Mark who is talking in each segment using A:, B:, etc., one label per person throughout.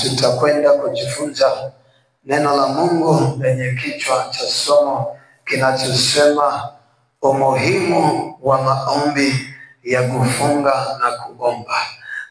A: Tutakwenda kujifunza neno la Mungu lenye kichwa cha somo kinachosema umuhimu wa maombi ya kufunga na kuomba.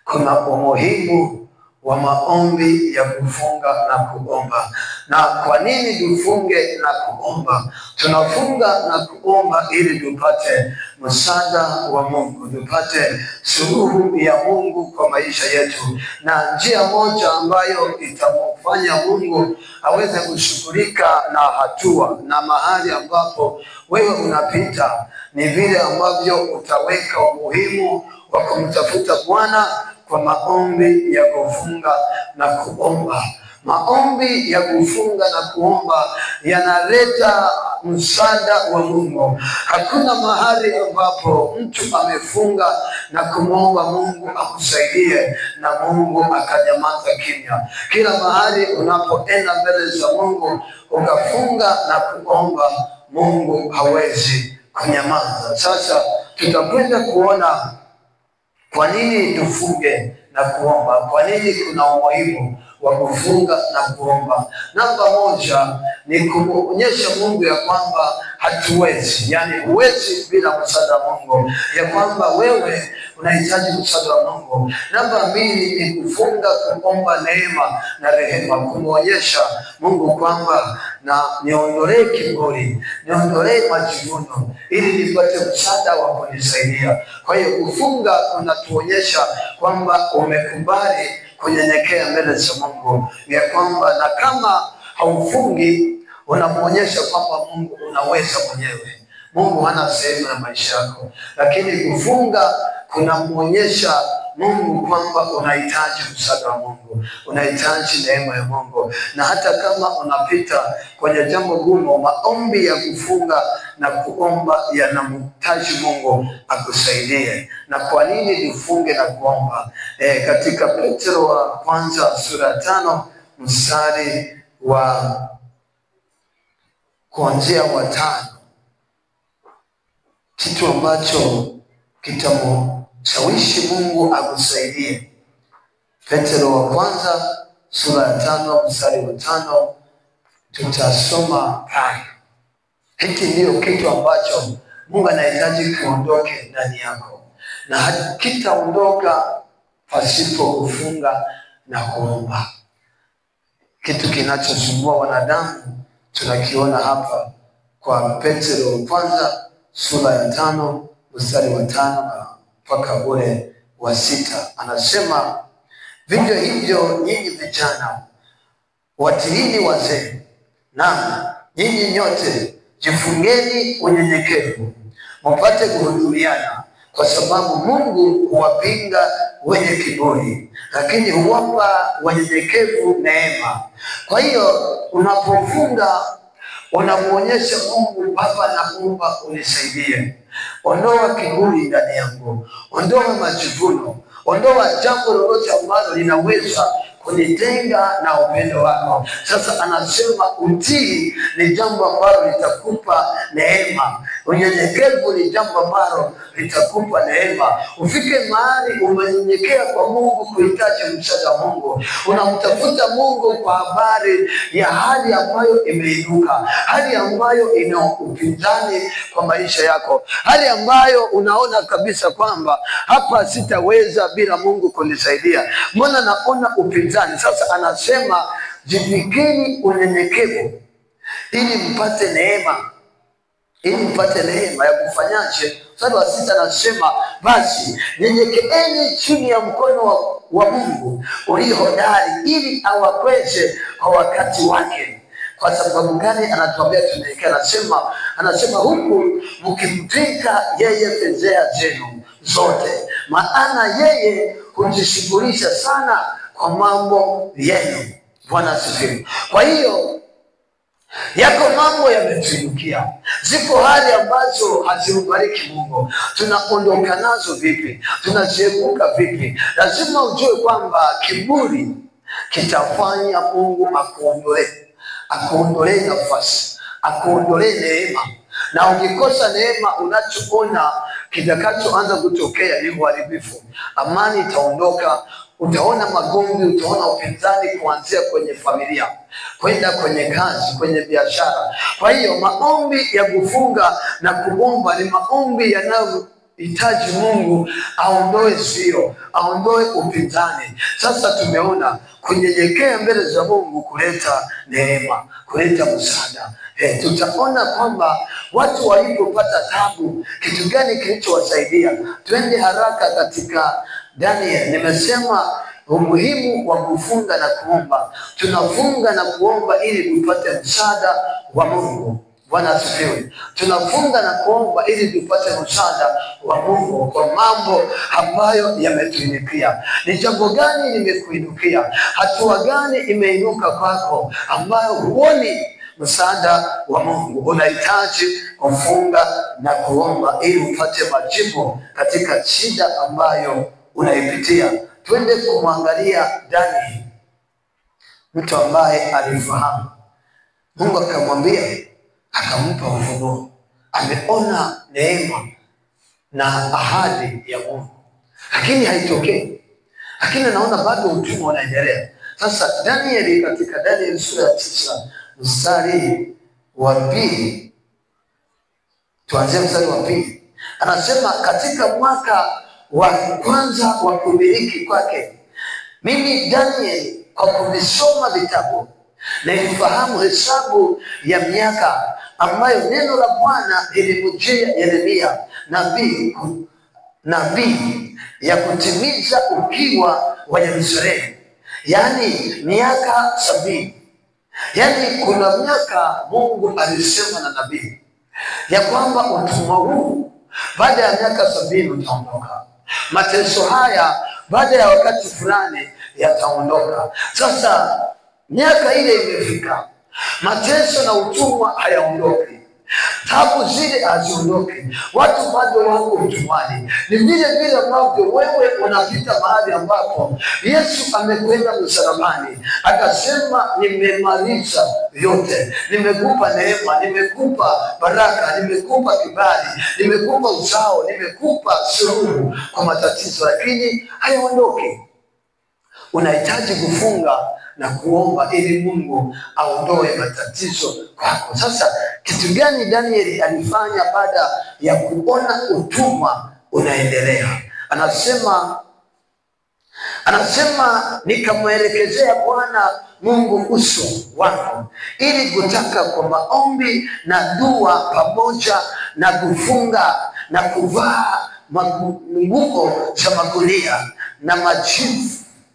A: Kuna umuhimu wa maombi ya kufunga na kuomba. Na kwa nini tufunge na kuomba? Tunafunga na kuomba ili tupate msaada wa Mungu, tupate suluhu ya Mungu kwa maisha yetu, na njia moja ambayo itamfanya Mungu aweze kushughulika na hatua na mahali ambapo wewe unapita ni vile ambavyo utaweka umuhimu wa kumtafuta Bwana kwa maombi ya kufunga na kuomba. Maombi ya kufunga na kuomba yanaleta msaada wa Mungu. Hakuna mahali ambapo mtu amefunga na kumwomba Mungu akusaidie na Mungu akanyamaza kimya. Kila mahali unapoenda mbele za Mungu ukafunga na kuomba, Mungu hawezi kunyamaza. Sasa tutakwenda kuona kwa nini tufunge na kuomba, kwa nini kuna umuhimu wa kufunga na kuomba. Namba moja ni kuonyesha Mungu ya kwamba hatuwezi, yani huwezi bila msaada wa Mungu, ya kwamba wewe unahitaji msaada wa Mungu. Namba mbili ni kufunga, kuomba neema na rehema, kumwonyesha Mungu kwamba na niondolee kiburi, niondolee majivuno ili nipate msaada wa kunisaidia. Kwa hiyo kufunga kunatuonyesha kwamba umekubali kunyenyekea mbele za Mungu, ya kwamba na kama haufungi unamuonyesha kwamba Mungu unaweza mwenyewe. Mungu hana sehemu na maisha yako, lakini kufunga kunamuonyesha Mungu kwamba unahitaji msaada wa Mungu, unahitaji neema ya Mungu. Na hata kama unapita kwenye jambo gumu, maombi ya kufunga na kuomba yanamhitaji Mungu akusaidie. Na kwa nini tufunge na kuomba? Katika Petro wa kwanza sura 5 mstari wa kuanzia wa 5, kitu ambacho kitamshawishi Mungu akusaidie. Petro wa kwanza sura 5 mstari wa 5 tutasoma pale. Hiki ndio kitu ambacho Mungu anahitaji kuondoke ndani yako, na hakitaondoka pasipo kufunga na kuomba. Kitu kinachosumbua wanadamu tunakiona hapa kwa Petro wa kwanza sura ya 5 mstari wa 5 mpaka ule wa 6. Anasema, vivyo hivyo nyinyi vijana watiini wazee, na nyinyi nyote jifungeni unyenyekevu mpate kuhudumiana, kwa sababu Mungu huwapinga wenye kiburi, lakini huwapa wanyenyekevu neema. Kwa hiyo unapofunga unamuonyesha Mungu, Baba naomba unisaidie. Ondoa kiburi ndani yangu, ondoa majivuno, ondoa jambo lolote ambalo linaweza kunitenga na upendo wako. Sasa anasema utii ni jambo ambalo litakupa neema, unyenyekevu ni jambo ambalo litakupa neema. Ufike mahali umenyenyekea kwa Mungu kuhitaji msaada wa Mungu, unamtafuta Mungu kwa habari ya hali ambayo imeinuka, hali ambayo ina upinzani kwa maisha yako, hali ambayo unaona kabisa kwamba hapa sitaweza bila Mungu kunisaidia, mbona naona upinzani. Sasa anasema jivikeni unyenyekevu ili mpate neema, ili mpate neema ya kufanyaje? Mstari wa 6 anasema, basi nyenyekeeni chini ya mkono wa Mungu ulio hodari, ili awakweze kwa wakati wake. Kwa sababu gani anatuambia tunyenyekee? Anasema huku mkimtwika yeye fedheha zenu zote, maana yeye hujishughulisha sana kwa mambo yenu. Bwana asifiwe. Kwa hiyo yako mambo yametuinukia, ziko hali ambazo hazimbariki Mungu. Tunaondoka nazo vipi? Tunaziepuka vipi? Lazima ujue kwamba kiburi kitafanya Mungu akuondolee nafasi, akuondolee neema. Na ukikosa neema, unachoona kitakachoanza kutokea ni uharibifu. Amani itaondoka, utaona magomvi, utaona upinzani kuanzia kwenye familia kwenda kwenye kazi, kwenye biashara. Kwa hiyo maombi ya kufunga na kuomba ni maombi yanayohitaji Mungu aondoe zio, aondoe upinzani. Sasa tumeona kunyenyekea mbele za Mungu kuleta neema, kuleta msaada. Tutaona kwamba watu walipopata tabu, kitu gani kilichowasaidia. Twende haraka katika Daniel. Nimesema umuhimu wa kufunga na kuomba. Tunafunga na kuomba ili tupate msaada wa Mungu. Bwana asifiwe. Tunafunga na kuomba ili tupate msaada wa Mungu kwa mambo ambayo yametuinukia. Ni jambo gani limekuinukia? Hatua gani imeinuka kwako ambayo huoni msaada wa Mungu? Unahitaji kufunga na kuomba ili upate majibu katika shida ambayo unaipitia. Twende kumwangalia Daniel, mtu ambaye alifahamu. Mungu akamwambia, akampa ufunuo. Ameona neema na ahadi ya Mungu, lakini haitokei. Lakini anaona bado utumwa unaendelea. Sasa Daniel, katika Daniel sura ya 9 mstari wa 2, tuanzie mstari wa 2. Anasema, katika mwaka wa kwanza wa kumiliki kwake, mimi Daniel, kwa kuvisoma vitabu na ifahamu hesabu ya miaka ambayo neno la Bwana lilimjia Yeremia nabii ya kutimiza ukiwa wa Yerusalemu, yani miaka 70. Yani kuna miaka Mungu alisema na nabii ya kwamba utumwa huu baada ya miaka 70 utaondoka. Mateso haya baada ya wakati fulani yataondoka. Sasa miaka ile imefika, mateso na utumwa hayaondoki, tabu zile haziondoki, watu bado wako utumwani. Ni vile vile ambavyo wewe unapita mahali ambapo Yesu amekwenda msalabani akasema, nimemaliza yote, nimekupa neema, nimekupa baraka, nimekupa kibali, nimekupa uzao, nimekupa suluhu kwa matatizo, lakini hayaondoki. Unahitaji kufunga na kuomba ili Mungu aondoe matatizo kwako. Sasa kitu gani Daniel alifanya baada ya kuona utumwa unaendelea? Anasema nikamwelekezea Bwana Mungu uso wangu ili kutaka kwa maombi na dua pamoja na kufunga na kuvaa nguo za magunia na majivu.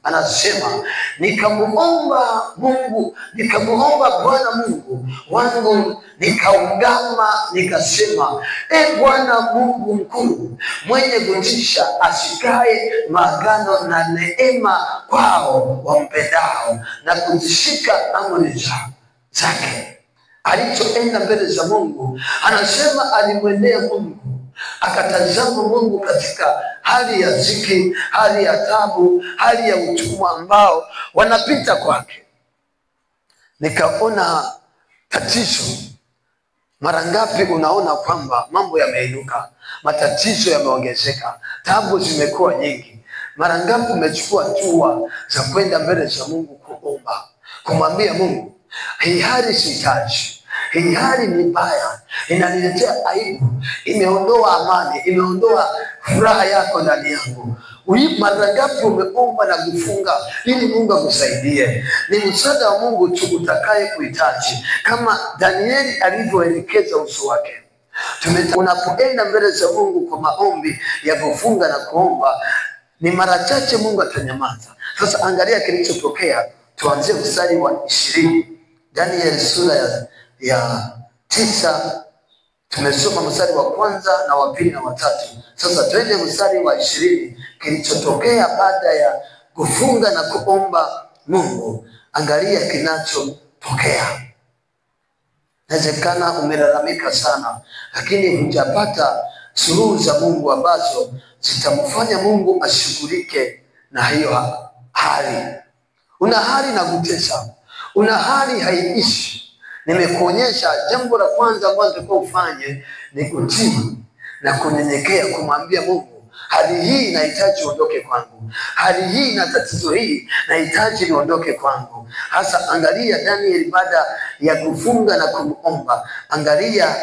A: Anasema nikamuomba Bwana Mungu wangu, nikaungama nikasema, Bwana Mungu mkuu mwenye kutisha, ashikaye maagano na neema kwao wampendao na kuzishika amri zake. Alichoenda mbele za Mungu, anasema alimwendea Mungu, akatazama Mungu katika hali ya ziki, hali ya tabu, hali ya utumwa ambao wanapita kwake. Nikaona tatizo. Mara ngapi unaona kwamba mambo yameinuka, matatizo yameongezeka, tabu zimekuwa nyingi? Mara ngapi umechukua hatua za kwenda mbele za Mungu kuomba, kumwambia Mungu, hii hali sihitaji, hii hali ni mbaya, inaniletea aibu, imeondoa amani, imeondoa furaha yako ndani yangu. Mara ngapi umeomba na kufunga ili Mungu akusaidie? Ni msaada wa Mungu tu utakaye kuhitaji, kama Danieli alivyoelekeza uso wake. Unapoenda mbele za Mungu kwa maombi ya kufunga na kuomba, ni mara chache Mungu atanyamaza. Sasa angalia kilichotokea. Tuanzie mstari wa 20. Danieli sura ya 9. Tumesoma mstari wa 1 na wa 2 na wa 3. Sasa twende mstari wa 20, kilichotokea baada ya kufunga na kuomba Mungu. Angalia kinachotokea. Inawezekana umelalamika sana, lakini hujapata suluhu za Mungu ambazo zitamfanya Mungu ashughulike na hiyo hali. Una hali na kutesa, una hali haiishi. Nimekuonyesha jambo la kwanza ambalo unatakiwa ufanye ni kutii na kunyenyekea kumwambia Mungu, hali hii nahitaji uondoke kwangu, hali hii na tatizo hii nahitaji liondoke kwangu. Hasa angalia Danieli baada ya kufunga na kuomba, angalia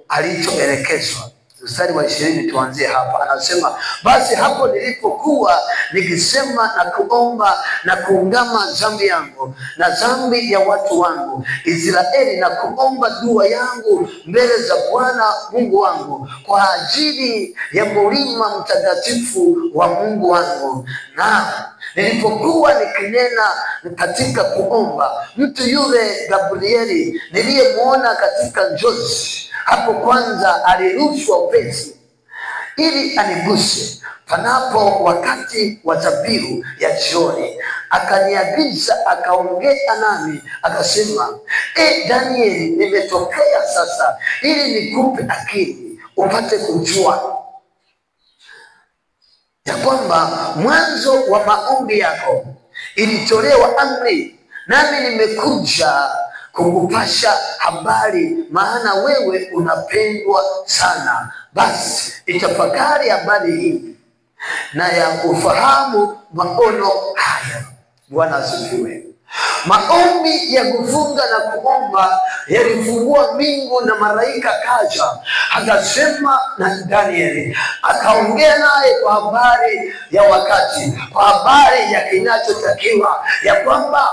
A: alichoelekezwa. Mstari wa 20 tuanzie hapa. Anasema, basi hapo nilipokuwa nikisema na kuomba na kuungama dhambi yangu na dhambi ya watu wangu Israeli, na kuomba dua yangu mbele za Bwana Mungu wangu kwa ajili ya mlima mtakatifu wa Mungu wangu, na nilipokuwa nikinena katika kuomba, mtu yule Gabrieli niliyemuona katika njozi hapo kwanza alirushwa upesi ili aniguse panapo wakati wa dhabihu ya jioni. Akaniagiza, akaongea nami, akasema, Danieli, nimetokea sasa ili nikupe akili upate kujua ya kwamba mwanzo wa maombi yako ilitolewa amri, nami nimekuja kukupasha habari, maana wewe unapendwa sana. Basi itafakari habari hii na ya kufahamu maono haya. Bwana asifiwe. Maombi ya kufunga na kuomba yalifungua mbingu, na malaika kaja akasema na Danieli, akaongea naye kwa habari ya wakati, kwa habari ya kinachotakiwa, ya kwamba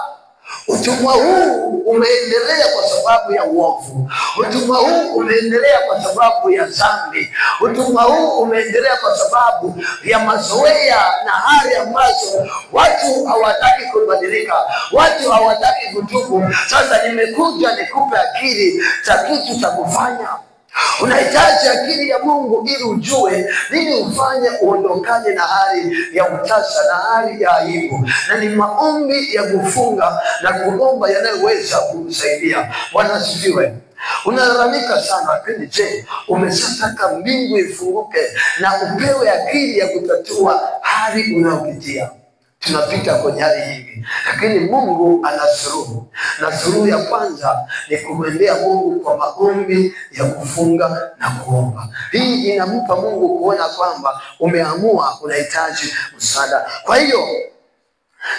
A: utumwa huu umeendelea kwa sababu ya uovu. Utumwa huu umeendelea kwa sababu ya dhambi. Utumwa huu umeendelea kwa sababu ya mazoea na hali ambazo watu hawataki kubadilika, watu hawataki kutubu. Sasa nimekuja nikupe akili za kitu cha kufanya. Unahitaji akili ya Mungu ili ujue nini ufanye uondokane na hali ya utasa na hali ya aibu, na ni maombi ya kufunga na kuomba yanayoweza kumsaidia. Bwana asifiwe. Unalalamika sana, lakini je, umeshataka mbingu ifunguke na upewe akili ya kutatua hali unayopitia? Tunapita kwenye hali nyingi, lakini Mungu ana suluhu, na suluhu ya kwanza ni kumwendea Mungu kwa maombi ya kufunga na kuomba. Hii inampa Mungu kuona kwamba umeamua unahitaji msaada. Kwa hiyo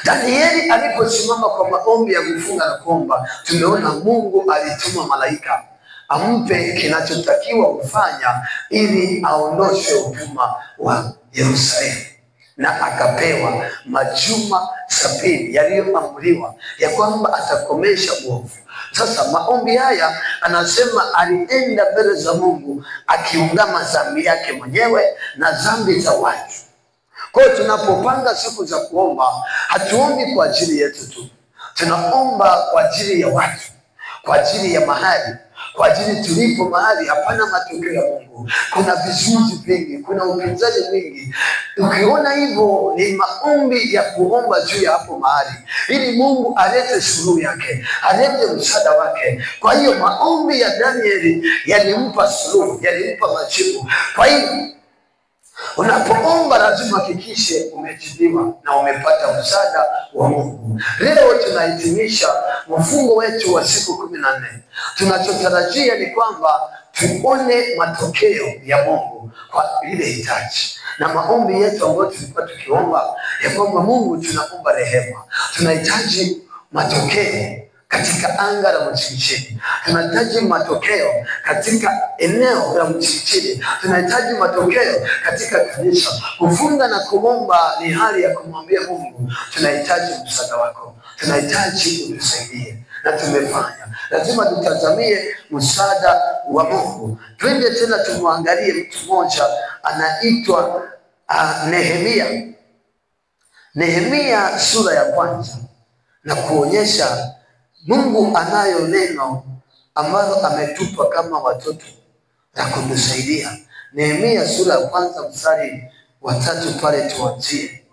A: Danieli aliposimama kwa maombi ya kufunga na kuomba, tumeona Mungu alituma malaika ampe kinachotakiwa kufanya ili aondoshe utumwa wa Yerusalemu, na akapewa majuma 70 yaliyoamriwa ya kwamba atakomesha uovu. Sasa maombi haya, anasema alienda mbele za Mungu akiungama dhambi yake mwenyewe na dhambi za watu. Kwa hiyo tunapopanga siku za kuomba, hatuombi kwa ajili yetu tu, tunaomba kwa ajili ya watu, kwa ajili ya mahali, kwa ajili tulipo mahali hapana matokeo ya Mungu. Kuna vizuizi vingi, kuna upinzani mwingi. Ukiona hivyo, ni maombi ya kuomba juu ya hapo mahali, ili Mungu alete suluhu yake, alete msaada wake. Kwa hiyo maombi ya Danieli yalimpa suluhu, yalimpa majibu. Kwa hiyo unapoomba lazima hakikishe umejibiwa na umepata msaada wa Mungu. Leo tunahitimisha mfungo wetu wa siku 14. Tunachotarajia ni kwamba tuone matokeo ya Mungu kwa ile hitaji na maombi yetu ambayo tulikuwa tukiomba, ya kwamba Mungu, tunaomba rehema, tunahitaji matokeo katika anga la Mchikichini, tunahitaji matokeo katika eneo la Mchikichini, tunahitaji matokeo katika kanisa. Kufunga na kuomba ni hali ya kumwambia Mungu, tunahitaji msaada wako, tunahitaji utusaidie, na tumefanya. Lazima tutazamie msaada wa Mungu. Twende tena tumwangalie mtu mmoja anaitwa Nehemia. Nehemia sura ya 1, na kuonyesha Mungu anayo neno ambalo ametupa kama watoto na kutusaidia. Nehemia sura ya 1 mstari wa 3 pale tuanzie.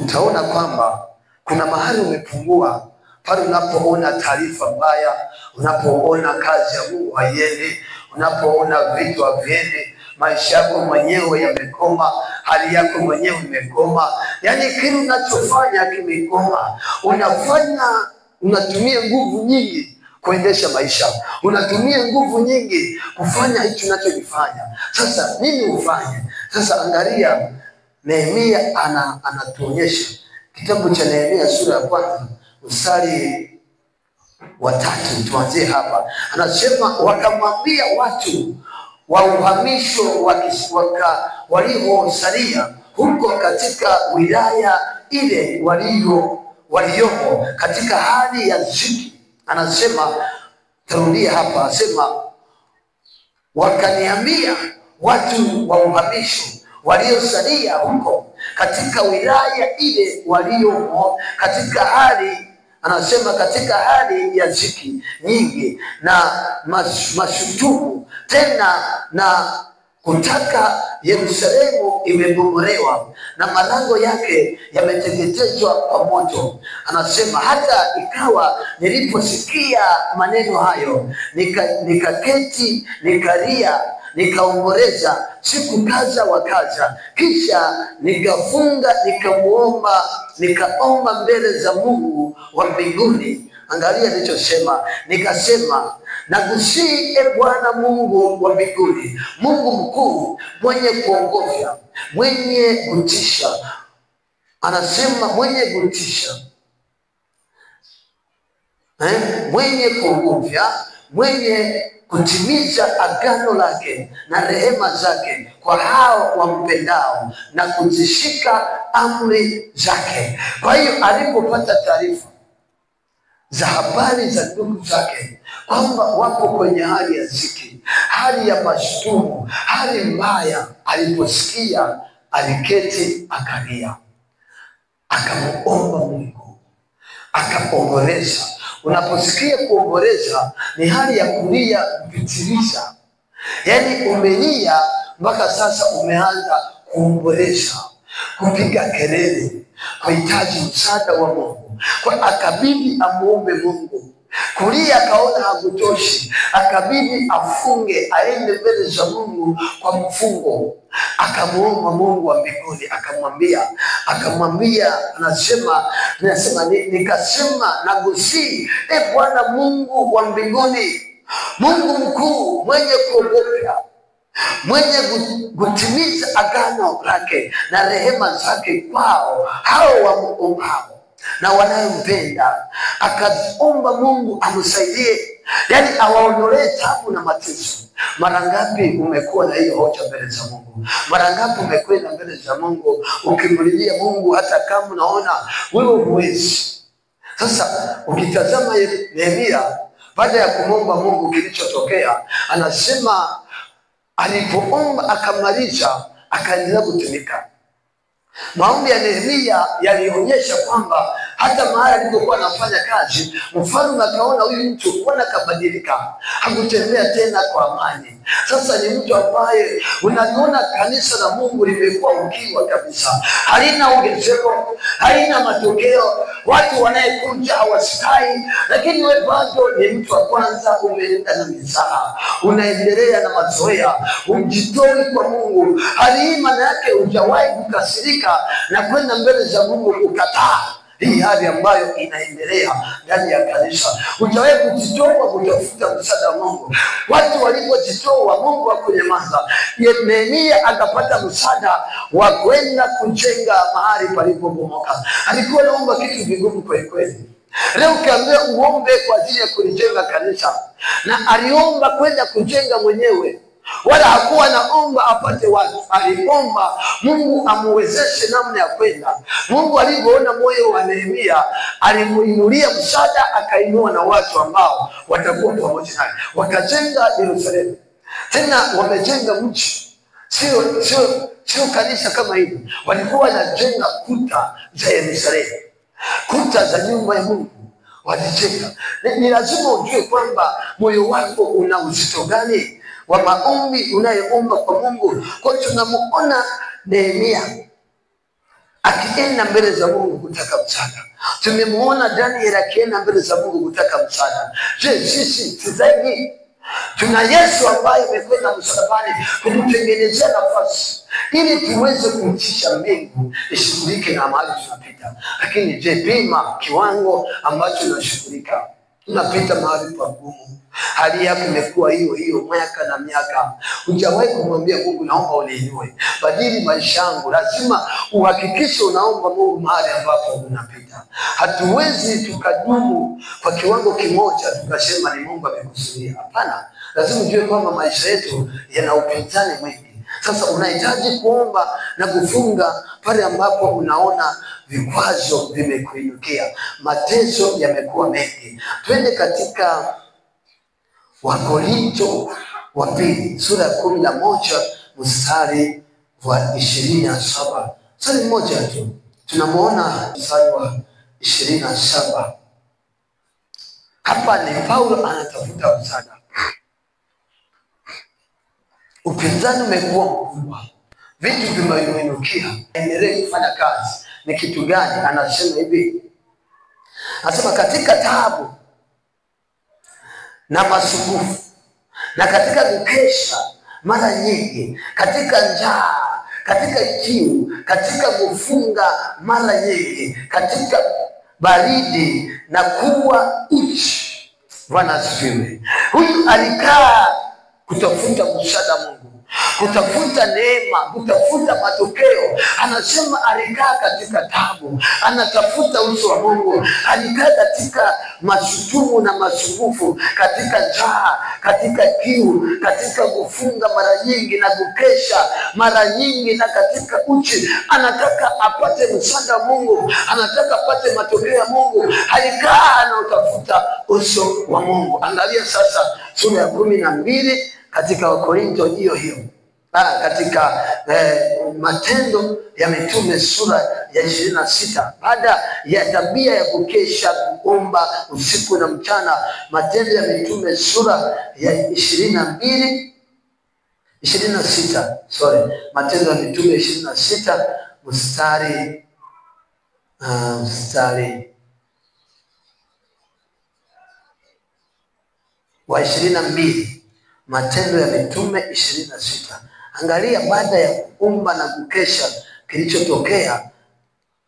A: Utaona kwamba kuna mahali umepungua pale unapoona taarifa mbaya, unapoona kazi ya Mungu haiendi, unapoona vitu haviendi, maisha yako mwenyewe yamekoma, hali yako mwenyewe imekoma, yani kile unachofanya kimekoma. Unatumia nguvu nyingi kuendesha maisha, unatumia nguvu nyingi kufanya hicho unachokifanya. Sasa nini ufanye? Sasa angalia, Nehemia anatuonyesha kitabu cha Nehemia sura ya 1 mstari wa 3, tuanzie hapa. Anasema wakamwambia watu wa uhamisho waliosalia huko katika wilaya ile waliomo katika hali ya dhiki. Anasema, tarudia hapa, anasema wakaniambia watu wa uhamisho waliosalia huko katika wilaya ile waliomo katika hali, anasema katika hali ya dhiki nyingi na mashutumu, tena na kutaka Yerusalemu imebomolewa na malango yake yameteketezwa kwa moto. Anasema hata ikawa niliposikia maneno hayo, nikaketi nikalia, nikaomboleza siku kadha wa kadha, kisha nikafunga, nikaomba mbele za Mungu wa mbinguni. Angalia nilichosema, nikasema nakusihi Bwana Mungu wa mbinguni, Mungu mkuu, mwenye kuogofya, mwenye kutisha. Anasema mwenye kutisha, mwenye kuogofya, mwenye kutimiza agano lake na rehema zake kwa hao wampendao na kuzishika amri zake. Kwa hiyo alipopata taarifa za habari za ndugu zake kwamba wako kwenye hali ya dhiki, hali ya mashutumu, hali mbaya, aliposikia aliketi akalia, akamuomba Mungu, akaomboleza. Unaposikia kuomboleza ni hali ya kulia kupitiliza, yaani umelia mpaka sasa umeanza kuomboleza, kupiga kelele, kuhitaji msaada wa Mungu. Kwa akabidi amuombe Mungu. Kulia akaona hakutoshi, akabidi afunge, aende mbele za Mungu kwa mfungo. Akamuomba Mungu wa mbinguni, akamwambia, anasema nikasema nakusihi Bwana Mungu wa mbinguni, Mungu mkuu, mwenye kuogofya, mwenye kutimiza agano lake na rehema zake kwao hao wamuombao na wanayompenda. Akaomba Mungu amsaidie, yani awaondolee tabu na mateso. Mara ngapi umekuwa na hiyo hoja mbele za Mungu? Mara ngapi umekwenda mbele za Mungu ukimlilia Mungu hata kama unaona wewe huwezi? Sasa ukitazama Nehemia baada ya kumwomba Mungu, kilichotokea anasema alipoomba akamaliza, akaendelea kutumika. Maombi ya Nehemia yalionyesha kwamba hata mahali alipokuwa anafanya kazi, mfalme akaona huyu mtu mbona kabadilika, hakutembea tena kwa amani. Sasa ni mtu ambaye unaona kanisa la Mungu limekuwa ukiwa kabisa, halina ongezeko, halina matokeo, watu wanayekuja hawasikai, lakini wewe bado ni mtu wa kwanza, umeenda na mizaha, unaendelea na mazoea, umjitoi kwa Mungu. Hali hii maana yake hujawahi kukasirika na kwenda mbele za Mungu kukataa hii hali ambayo inaendelea ndani ya kanisa. Hujawahi kujitoa kutafuta msaada wa Mungu. Watu walipojitoa, Mungu hakunyamaza. Nehemia akapata msaada wa kwenda kujenga mahali palipobomoka. Alikuwa anaomba kitu vigumu kweli kweli. Leo ukiambia uombe kwa ajili ya kujenga kanisa, na aliomba kwenda kujenga mwenyewe, wala hakuwa naomba apate watu, aliomba Mungu amuwezeshe namna ya kwenda. Mungu alipoona moyo wa Nehemia, alimuinulia msaada, akainua na watu ambao watakuwa pamoja naye, wakajenga Yerusalemu. Tena wamejenga mji, sio kanisa kama hili. Walikuwa wanajenga kuta za Yerusalemu, kuta za nyumba ya Mungu walijenga. Ni lazima ujue kwamba moyo wako una uzito gani wa maombi unayeomba kwa Mungu. Kwa hiyo tunamuona Nehemia akienda mbele za Mungu kutaka msaada. Tumemuona Daniel akienda mbele za Mungu kutaka msaada. Je, sisi zaidi? Tuna Yesu ambaye amekwenda msalabani kututengenezea nafasi ili tuweze kumtisha mbingu ishughulike na mahali tunapita. Lakini je, pima kiwango ambacho tunashughulika. unapita mahali pagumu, hali yako imekuwa hiyo hiyo miaka na miaka, hujawahi kumwambia Mungu naomba uniinue, badili maisha yangu. Lazima uhakikishe unaomba Mungu mahali ambapo unapita. Hatuwezi tukadumu kwa kiwango kimoja tukasema ni Mungu amekusudia. Hapana, lazima ujue kwamba maisha yetu yana upinzani mwingi. Sasa unahitaji kuomba na kufunga pale ambapo unaona vikwazo vimekuinukia, mateso yamekuwa mengi. Twende katika Wakorintho wa pili sura ya 11 mstari wa 27. Mstari mmoja tu tunamuona mstari wa 27. Hapa ni Paulo anatafuta msaada. Upinzani umekuwa mkubwa, vitu vimeinukia, endelee kufanya kazi. Ni kitu gani? Anasema hivi, anasema katika taabu na masumbufu na katika kukesha mara nyingi, katika njaa, katika kiu, katika kufunga mara nyingi, katika baridi na kuwa uchi. Bwana asifiwe. Huyu alikaa kutafuta msaada Mungu, kutafuta neema, kutafuta matokeo. Anasema alikaa katika taabu, anatafuta uso wa Mungu. Alikaa katika mashutumu na masumbufu, katika njaa, katika kiu, katika kufunga mara nyingi na kukesha mara nyingi, na katika uchi. Anataka apate msaada wa Mungu, anataka apate matokeo ya Mungu. Alikaa anautafuta uso wa Mungu. Angalia sasa sura ya 12 katika Wakorintho hiyo hiyo. Katika Matendo ya Mitume sura ya 26, baada ya tabia ya kukesha kuomba usiku na mchana. Matendo ya Mitume sura ya 26, Matendo ya Mitume 26 mstari wa 22. Matendo ya Mitume 26. Angalia baada ya kuomba na kukesha kilichotokea.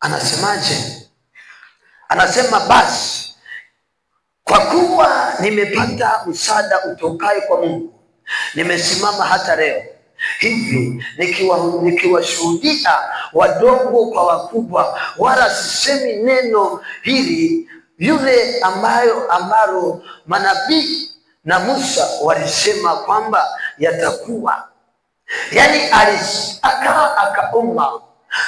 A: Anasemaje? Anasema basi kwa kuwa nimepata msaada utokaye kwa Mungu, nimesimama hata leo hivi nikiwashuhudia wadogo kwa wakubwa, wala sisemi neno hili yule ambalo manabii na Musa walisema kwamba yatakuwa. Yani akaomba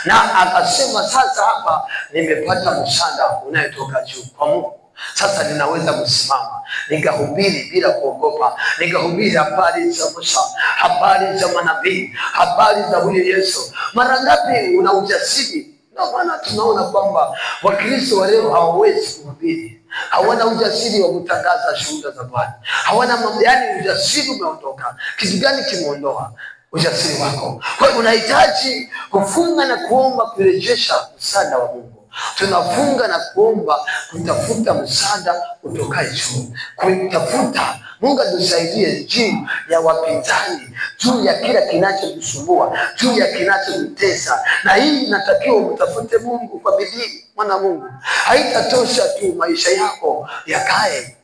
A: na akasema, sasa hapa nimepata msaada unayotoka juu kwa Mungu. Sasa ninaweza kusimama nikahubiri bila kuogopa, nikahubiri habari za Musa, habari za manabii, habari za huyu Yesu. Mara ngapi una ujasiri? Ndio maana tunaona kwamba Wakristo wa leo hawawezi kuhubiri, hawana ujasiri wa kutangaza shuhuda za Bwana, hawana yani ujasiri umeondoka. Kitu gani kimeondoa ujasiri wako? Kwa hiyo unahitaji kufunga na kuomba kurejesha msaada wa Mungu. Tunafunga na kuomba kutafuta msaada utokaye juu, kutafuta Mungu atusaidie juu ya wapinzani, juu ya kila kinachokusumbua, juu ya kinachokutesa. Na hii inatakiwa mtafute Mungu kwa bidii. Mwana Mungu, haitatosha tu maisha yako yakae,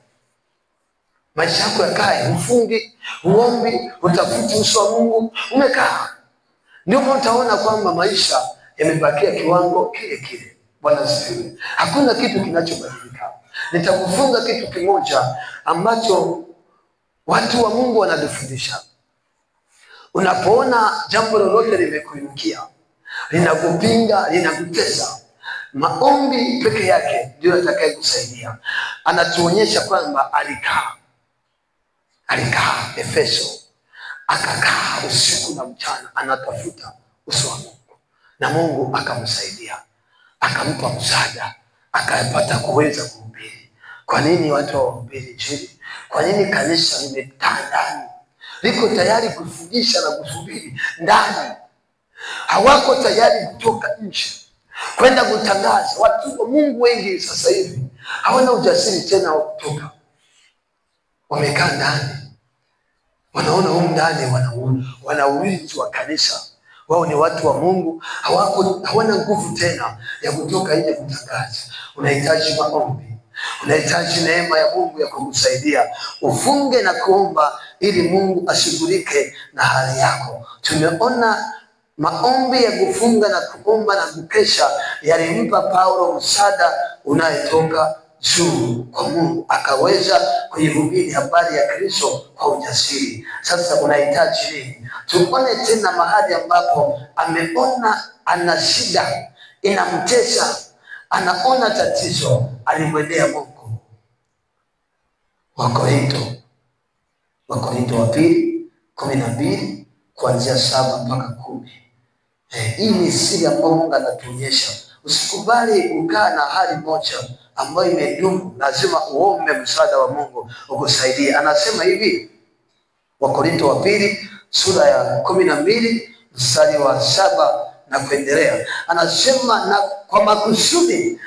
A: maisha yako yakae, ufungi, uombi, utafuti uso wa Mungu, umekaa. Ndio utaona kwamba maisha yamebakia kiwango kile kile. Bwana asifiwe. Hakuna kitu kinachobadilika. Nitakufunga kitu kimoja ambacho watu wa Mungu wanatufundisha. Unapoona jambo lolote limekuinukia, linakupinga, linakutesa, maombi peke yake ndio yatakayekusaidia. Anatuonyesha kwamba alikaa Efeso, akakaa usiku na mchana anatafuta uso wa Mungu, na Mungu akamsaidia, akampa msaada, akapata kuweza kuhubiri. Kwa nini watu wahubiri Injili? Kwa nini kanisa limekaa ndani, liko tayari kufundisha na kuhubiri ndani? Hawako tayari kutoka nje kwenda kutangaza. Watu wa Mungu wengi sasa hivi hawana ujasiri tena wa kutoka, wamekaa ndani. Wanaona huko ndani wana ulinzi wa kanisa. Wao ni watu wa Mungu, hawana nguvu tena ya kutoka nje kutangaza. Unahitaji maombi, unahitaji neema ya Mungu ya kukusaidia. Ufunge na kuomba ili Mungu ashughulike na hali yako. Tumeona maombi ya kufunga na kuomba na kukesha yalimpa Paulo msaada unayetoka juu kwa Mungu, akaweza kuihubiri habari ya Kristo kwa ujasiri. Sasa unahitaji nini? Tuone tena mahali ambapo ameona ana shida inamtesa, anaona tatizo, alimwendea Mungu. Wakorintho wa pili 12 kuanzia 7 mpaka 10. Hii ni siri ambayo Mungu anatuonyesha. Usikubali kukaa na hali moja ambayo imedumu, lazima uombe msaada wa Mungu ukusaidie. Anasema hivi, Wakorintho wa pili sura ya 12 mstari wa 7 na kuendelea. Anasema na kwa makusudi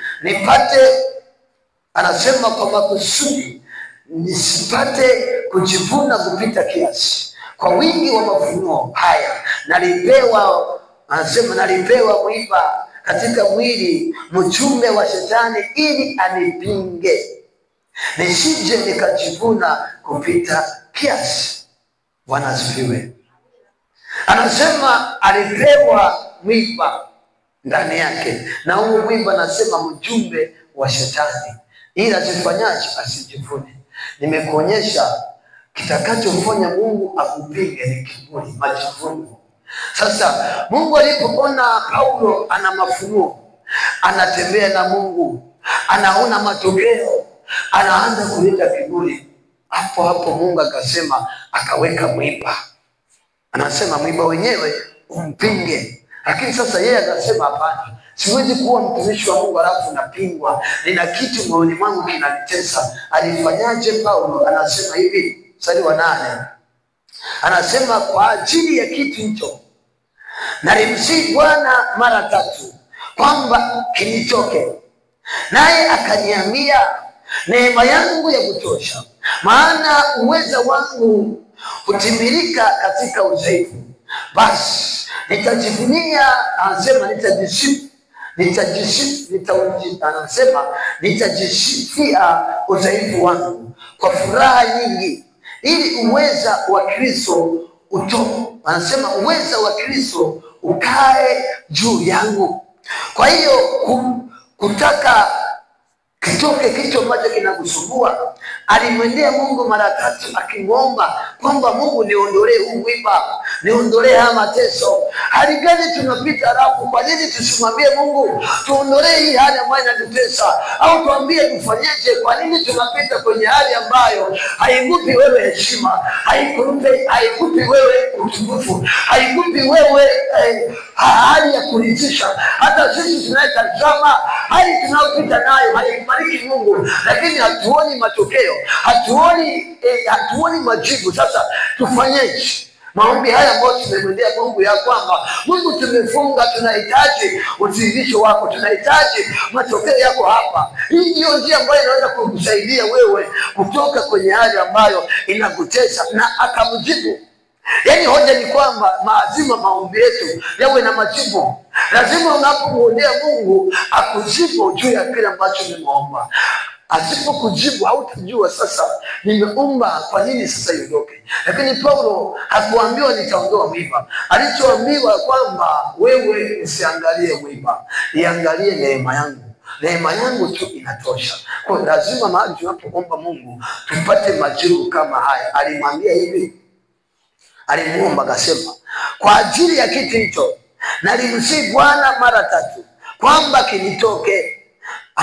A: nisipate kujivuna kupita kiasi. Kwa wingi wa mafunuo haya nalipewa mwiba katika mwili, mjumbe wa Shetani, ili anipinge, nisije nikajivuna kupita kiasi. Bwana asifiwe. Anasema alipewa mwiba ndani yake, na huo mwiba anasema mjumbe wa Shetani, ili asifanyaje? Asijivune. Nimekuonyesha kitakachofanya Mungu akupinge ni kiburi, majivuno. Sasa Mungu alipoona Paulo ana mafunuo, anatembea na Mungu, anaona matokeo, anaanza kuleta kiburi, hapo Mungu akasema, akaweka mwiba. Anasema mwiba wenyewe umpinge. Lakini sasa yeye akasema hapana, siwezi kuwa mtumishi wa Mungu alafu napingwa, nina kitu moyoni mwangu kinanitesa. Alifanyaje Paulo? Anasema hivi, mstari wa 8. Anasema kwa ajili ya kitu hicho nalimsihi Bwana mara 3 kwamba kinitoke, naye akaniambia, neema yangu ya kutosha, maana uweza wangu hutimilika katika udhaifu. Basi nitajivunia, anasema nitajisifia udhaifu wangu kwa furaha nyingi, ili uweza wa Kristo ukae juu yangu. Kwa hiyo kutaka kitoke kitu ambacho kinakusumbua, alimwendea Mungu mara 3 akimwomba kwamba Mungu niondolee huu mwiba, niondolee haya mateso. Hali gani tunapita, alafu kwa nini tusimwambie Mungu tuondolee hii hali ambayo inatutesa, au tuambie tufanyeje? Kwa nini tunapita kwenye hali ambayo haikupi wewe heshima, haikupi wewe utukufu, haikupi wewe hali ya kuridhisha? Hata sisi tunayetazama hali tunayopita nayo haibariki Mungu, lakini hatuoni matokeo, hatuoni majibu. Sasa tufanyeje? Maombi haya ambayo tumemwendea Mungu ya kwamba Mungu tumefunga, tunahitaji udhihirisho wako, tunahitaji matokeo yako hapa. Hii ndio njia ambayo inaweza kukusaidia wewe kutoka kwenye hali ambayo inakutesa. Na akamjibu. Yaani hoja ni kwamba lazima maombi yetu yawe na majibu. Lazima unapomwendea Mungu akujibu juu ya kile ambacho umeomba. Asipokujibu hautajua sasa nimeomba kwa nini sasa iondoke. Lakini Paulo hakuambiwa nitaondoa mwiba. Alichoambiwa kwamba wewe usiangalie mwiba, iangalie neema yangu. Neema yangu tu inatosha. Kwa lazima mahali tunapoomba Mungu tupate majibu kama haya. Alimwambia hivi, alimuomba akasema, kwa ajili ya kitu hicho nalimsihi Bwana mara 3 kwamba kinitoke.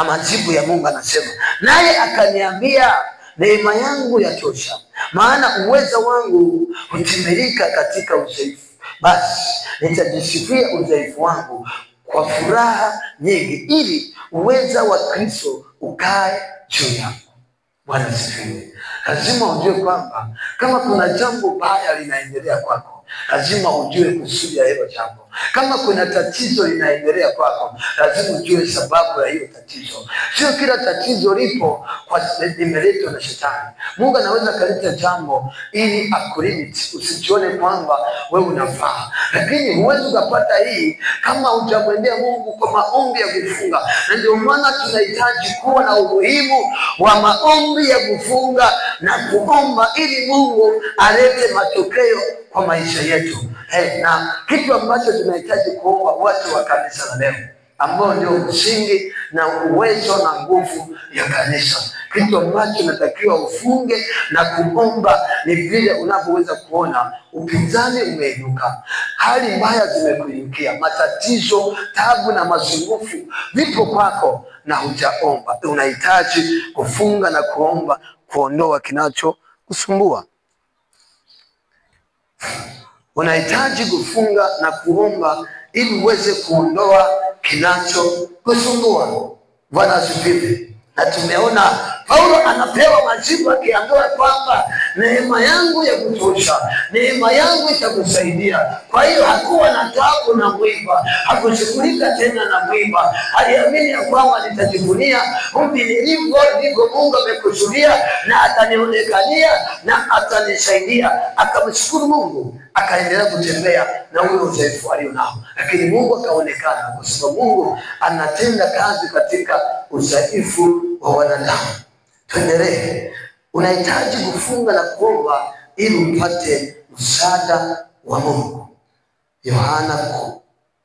A: Majibu ya Mungu anasema, naye akaniambia, neema yangu yatosha, maana uweza wangu hutimilika katika udhaifu. Basi nitajisifia udhaifu wangu kwa furaha nyingi, ili uweza wa Kristo ukae juu yangu. Bwana asifiwe. Lazima ujue kwamba kama kuna jambo baya linaendelea kwako, lazima ujue kusudi ya hilo jambo. Kama kuna tatizo linaendelea kwako, lazima ujue sababu ya hiyo tatizo. Sio kila tatizo lipo kwa limeletwa na shetani. Mungu anaweza kaleta jambo ili akulimit, usijione kwamba wewe unafaa. Lakini huwezi ukapata hii kama hujamwendea Mungu kwa maombi ya kufunga. Na ndio maana tunahitaji kuwa na umuhimu wa maombi ya kufunga na kuomba ili Mungu alete matokeo kwa maisha yetu. Na kitu ambacho tunahitaji kuomba watu wa kanisa la leo, ambao ndio msingi na uwezo na nguvu ya kanisa, kitu ambacho natakiwa ufunge na kuomba ni vile unavyoweza kuona upinzani umeinuka, hali mbaya zimekuingia, matatizo, taabu na masumbufu vipo kwako na hujaomba. Unahitaji kufunga na kuomba kuondoa kinacho kusumbua. Unahitaji kufunga na kuomba ili uweze kuondoa kinacho kusumbua. Bwana asifiwe. Na tumeona Paulo anapewa majibu akiambiwa kwamba neema yangu ya kutosha, neema yangu itakusaidia. Kwa hiyo hakuwa na taabu na mwiba, hakushughulika tena na mwiba. Aliamini ya kwamba nitajivunia hivi nilivyo, ndivyo Mungu amekusudia na atanionekania na atanisaidia. Akamshukuru Mungu, akaendelea kutembea na ule udhaifu alionao, lakini Mungu akaonekana, kwa sababu Mungu anatenda kazi katika udhaifu wa wanadamu. Tuendelee. Unahitaji kufunga na kuomba ili upate msaada wa Mungu. Yohana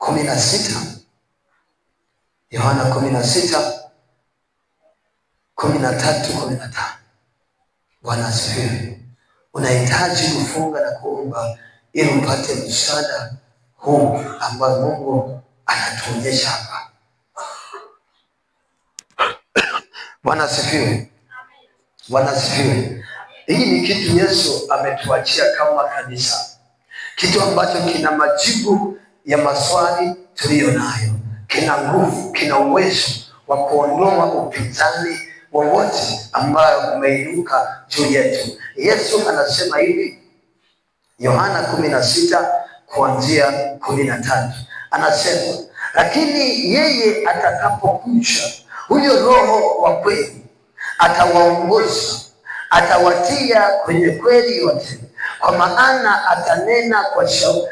A: 16 13-15. Bwana asifiwe. Unahitaji kufunga na kuomba ili upate msaada huu ambao Mungu anatuonyesha hapa. Bwana asifiwe. Bwana asifiwe. Hii ni kitu Yesu ametuachia kama kanisa, kitu ambacho kina majibu ya maswali tuliyo nayo, kina nguvu, kina uwezo wa kuondoa upinzani wowote ambayo umeinuka juu yetu. Yesu anasema hivi, Yohana 16:13, anasema, lakini yeye atakapokuja, huyo Roho wa kweli, atawaongoza, atawatia kwenye kweli yote, kwa maana atanena kwa shauri.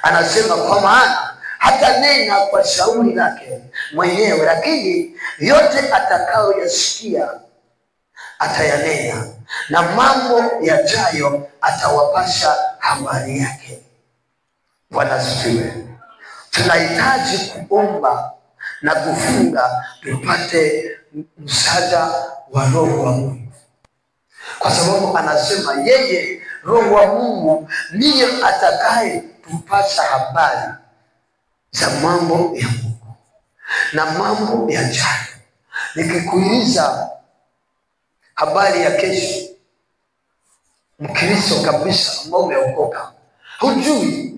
A: Anasema kwa maana hatanena kwa shauri lake mwenyewe, lakini yote atakayoyasikia atayanena, na mambo yajayo atawapasha habari yake. Bwana asifiwe. Tunahitaji kuomba na kufunga tupate msaada wa Roho wa Mungu, kwa sababu anasema yeye Roho wa Mungu ndiye atakaye tupasha habari za mambo ya Mungu na mambo yajayo. Nikikuuliza habari ya kesho, Mkristo kabisa ambao umeokoka, hujui,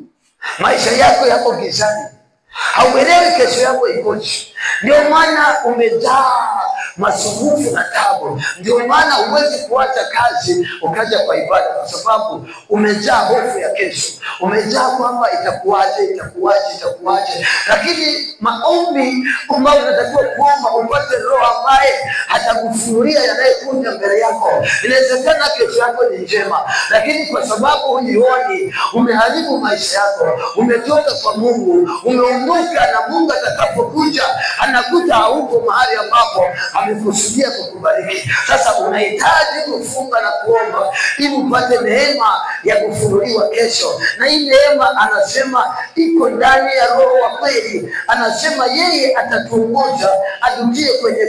A: maisha yako yako gizani, hauelewi kesho yako ikoje. Ndio maana umejaa masumbufu na taabu. Ndio maana huwezi kuacha kazi ukaja kwa ibada, kwa sababu umejaa hofu ya kesho, umejaa kwamba itakuaje. Lakini maombi ambayo unatakiwa kuomba, upate Roho ambaye atakufunulia yanayekuja mbele yako. Inawezekana kesho yako ni njema, lakini kwa sababu hujioni, umeharibu maisha yako, umetoka kwa Mungu, umeondoka, na Mungu atakapokuja anakuja hauko mahali ambapo amekusudia kukubariki. Sasa unahitaji kufunga na kuomba ili upate neema ya kufunuliwa kesho. Na hii neema anasema iko ndani ya Roho wa kweli. Anasema yeye atatuongoza, atutie kwenye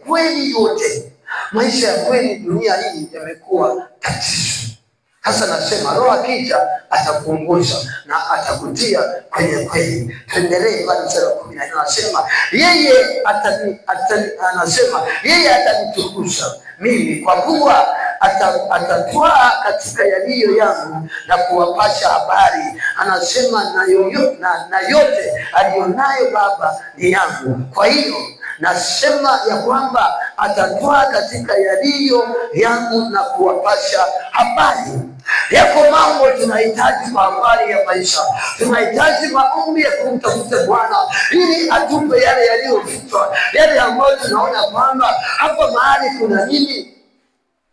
A: kweli yote. Maisha ya kweli dunia hii yamekuwa tatizo. Sasa nasema Roho akija atakuongoza na atakutia kwenye kweli. Tuendelee kwa mstari wa 14. Anasema yeye atanitukuza mimi, kwa kuwa atatwaa katika yaliyo yangu na kuwapasha habari. Anasema na yote alionayo Baba ni yangu. Kwa hiyo nasema ya kwamba atatwaa katika yaliyo yangu na kuwapasha habari. Yako mambo tunahitaji kwa habari ya maisha. Tunahitaji maombi ya kumtafuta Bwana ili atupe yale yaliyofichwa, yale ambayo tunaona kwamba hapa mahali kuna nini.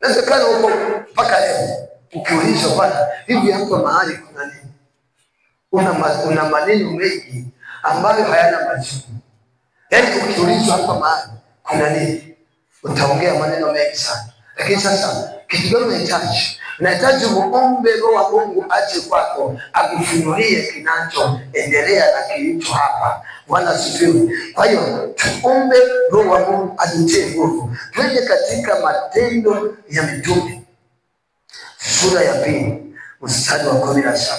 A: Inawezekana huko mpaka leo ukiulizwa Bwana, hivi hapa mahali kuna nini? Una maneno mengi ambayo hayana majibu. Yaani ukiulizwa hapa mahali kuna nini, utaongea maneno mengi sana. Lakini sasa kitu gani unahitaji? Unahitaji muombe Roho wa Mungu aje kwako akufunulie kinachoendelea na kilicho hapa. Bwana asifiwe. Kwa hiyo tuombe Roho wa Mungu atutie nguvu. Twende katika Matendo ya Mitume sura ya 2 mstari wa 17.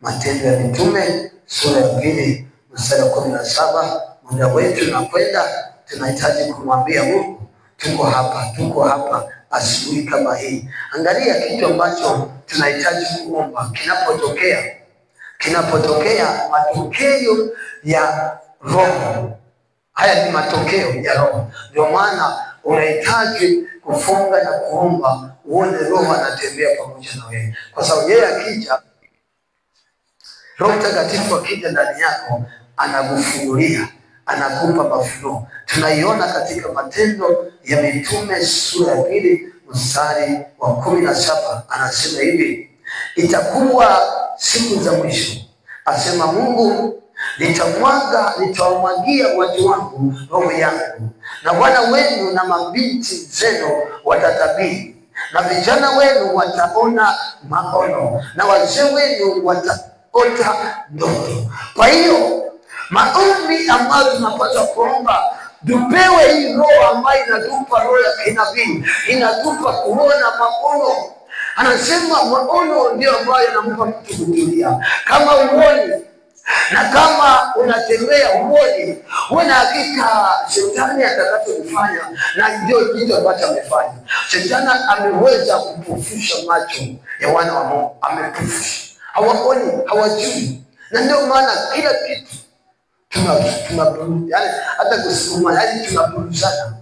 A: Matendo ya Mitume sura ya 2 mstari wa 17. Muda wetu unakwenda, tunahitaji kumwambia Mungu tuko hapa asubuhi kama hii. Angalia kitu ambacho tunahitaji kuomba kinapotokea matokeo ya Roho. Haya ni matokeo ya Roho. Ndio maana unahitaji kufunga na kuomba uone Roho anatembea pamoja na wewe. Kwa sababu yeye akija, Roho Mtakatifu akija ndani yako anakufunulia, anakupa mafunuo. Tunaiona katika Matendo ya Mitume sura ya 2 mstari wa 17. Anasema hivi, itakuwa siku za mwisho, asema Mungu, nitawamwagia watu wangu Roho yangu, na wana wenu na mabinti zenu watatabiri, na vijana wenu wataona maono, na wazee wenu wataota ndoto. Kwa hiyo maombi ambayo tunapaswa kuomba, tupewe hii Roho ambayo inatupa roho ya kinabii, inatupa kuona maono. Anasema maono ndio ambayo yanampa mtu kutulia. Kama uoni na kama unatembea uoni, una hakika shetani atakachofanya, na ndio kitu ambacho amefanya. Shetani ameweza kupofusha macho ya wana wa Mungu, amepofusha. Hawaoni, hawajui. Na ndio maana kila kitu yani hata kusukuma, yani tunapuruzana.